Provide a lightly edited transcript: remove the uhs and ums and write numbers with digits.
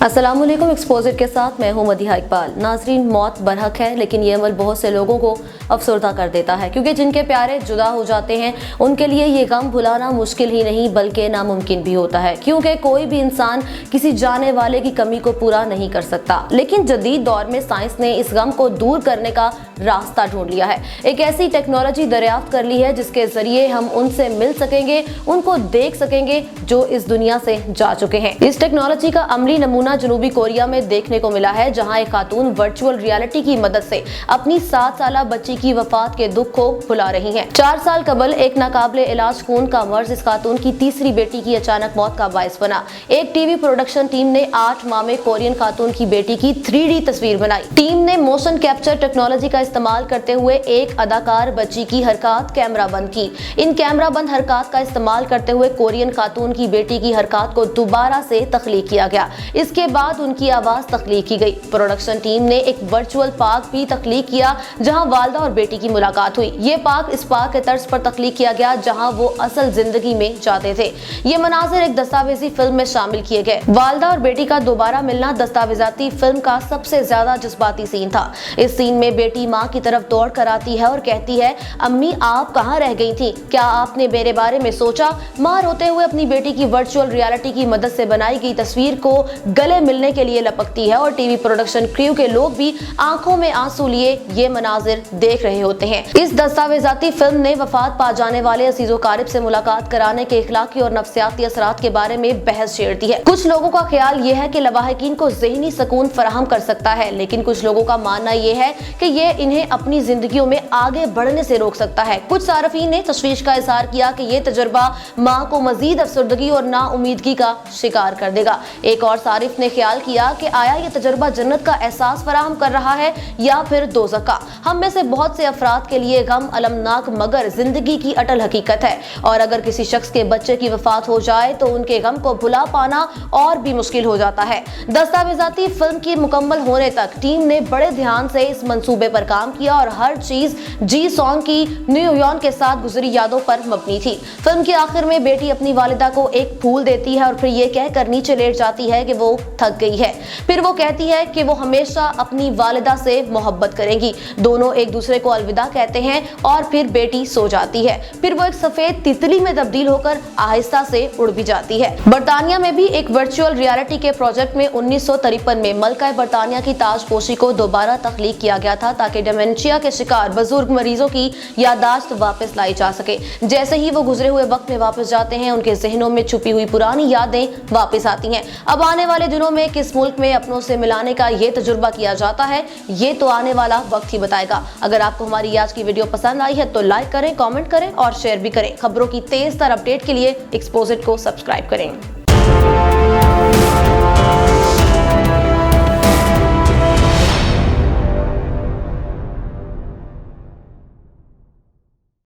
अस्सलामुअलैकुम। एक्सपोजर के साथ मैं हूं मदिहा इकबाल। नाजरीन, मौत बरहक है, लेकिन ये अमल बहुत से लोगों को अफसरदा कर देता है, क्योंकि जिनके प्यारे जुदा हो जाते हैं उनके लिए ये गम भुलाना मुश्किल ही नहीं बल्कि नामुमकिन भी होता है, क्योंकि कोई भी इंसान किसी जाने वाले की कमी को पूरा नहीं कर सकता। लेकिन जदीद दौर में साइंस ने इस गम को दूर करने का रास्ता ढूंढ लिया है। एक ऐसी टेक्नोलॉजी दरियाफ्त कर ली है जिसके जरिए हम उनसे मिल सकेंगे, उनको देख सकेंगे जो इस दुनिया से जा चुके हैं। इस टेक्नोलॉजी का अमली नमूना जनूबी कोरिया में देखने को मिला है, जहां एक खातून वर्चुअल रियलिटी की मदद से अपनी 7 साल बच्ची की वफात के दुख को भुला रही हैं। 4 साल कबल एक नाकाबिले इलाज खून का मर्ज इस खातून की तीसरी बेटी की अचानक मौत का बायस बना। एक टीवी प्रोडक्शन टीम ने 8 माह में कोरियन खातून की बेटी की 3D तस्वीर बनाई। टीम ने मोशन कैप्चर टेक्नोलॉजी का इस्तेमाल करते हुए एक अदाकार बच्ची की हरकत कैमरा बंद की। इन कैमरा बंद हरकत का इस्तेमाल करते हुए कोरियन खातून की बेटी की हरकत को दोबारा से तख्लीक किया गया। इसके बाद उनकी आवाज तख्लीक की गई। प्रोडक्शन टीम ने एक वर्चुअल पार्क भी तख्लीक किया जहां वालदा और बेटी की मुलाकात हुई। ये पार्क इस पार्क के तर्ज पर तख्लीक किया गया जहां वो असल जिंदगी में जाते थे। ये मनाजिर एक दस्तावेजी फिल्म में शामिल किए गए। वालदा और बेटी का दोबारा मिलना दस्तावेजाती फिल्म का सबसे ज्यादा जज्बाती सीन था। इस सीन में बेटी माँ की तरफ दौड़ कर आती है और कहती है, अम्मी आप कहाँ रह गई थी? क्या आपने मेरे बारे में सोचा? माँ रोते हुए अपनी बेटी की वर्चुअल रियलिटी की मदद से बनाई गई तस्वीर को गले मिलने के लिए लपकती है और टीवी प्रोडक्शन क्रू के लोग भी आंखों में आंसू लिए ये मनाजिर देख रहे होते हैं। इस दस्तावेजाती फिल्म ने वफात पा जाने वाले अजीजो कारिब से मुलाकात कराने के इखलाकी और नफ्सियाती असरात के बारे में बहस छेड़ दी है। कुछ लोगों का ख्याल ये है कि लवाहिकीन को ज़हनी सुकून फराहम कर सकता है, लेकिन कुछ लोगों का मानना ये है कि ये इन्हें अपनी जिंदगियों में आगे बढ़ने से रोक सकता है। कुछ सारफीन ने तशवीश का इजहार किया कि ये तजुर्बा माँ को मजीद अफसरदगी और नाउमीदगी का शिकार कर देगा। एक और सारिफ ने ख्याल किया कि आया ये तजुर्बा जन्नत का एहसास फराहम कर रहा है या फिर दोज़ख का। हम में से बहुत से अफराद के लिए गम अलमनाक मगर जिंदगी की अटल हकीकत है, और अगर किसी शख्स के बच्चे की वफात हो जाए तो उनके गम को भुला पाना और भी मुश्किल हो जाता है। दस्तावेजाती फिल्म की मुकम्मल होने तक टीम ने बड़े ध्यान से इस मंसूबे पर काम किया और हर चीज जी सॉन्ग की न्यूयॉर्क के साथ गुजरी यादों पर मबनी थी। फिल्म के आखिर में बेटी अपनी वालिदा को एक फूल देती है और फिर ये कहकर नीचे लेट जाती है कि वो थक गई है। फिर वो कहती है कि वो हमेशा अपनी वालिदा से मोहब्बत करेंगी। दोनों एक दूसरे को अलविदा कहते हैं और फिर बेटी सो जाती है। फिर वो एक सफेद तितली में तब्दील होकर आहिस्ता से उड़ भी जाती है। बरतानिया में भी एक वर्चुअल रियलिटी के प्रोजेक्ट में 1953 में मलका बरतानिया की ताजपोशी को दोबारा तख्लीक किया गया था ताकि डेमेंशिया के शिकार बुजुर्ग मरीजों की यादाश्त वापस लाई जा सके। जैसे ही वो गुजरे हुए वक्त में वापस जाते हैं, उनके जहनों में छुपी हुई पुरानी यादें वापस आती हैं। अब आने वाले दिनों में किस मुल्क में अपनों से मिलाने का ये तजुर्बा किया जाता है, ये तो आने वाला वक्त ही बताएगा। अगर आपको हमारी आज की वीडियो पसंद आई है तो लाइक करें, कमेंट करें और शेयर भी करें। खबरों की तेज तर अपडेट के लिए एक्सपोजिट को सब्सक्राइब करें।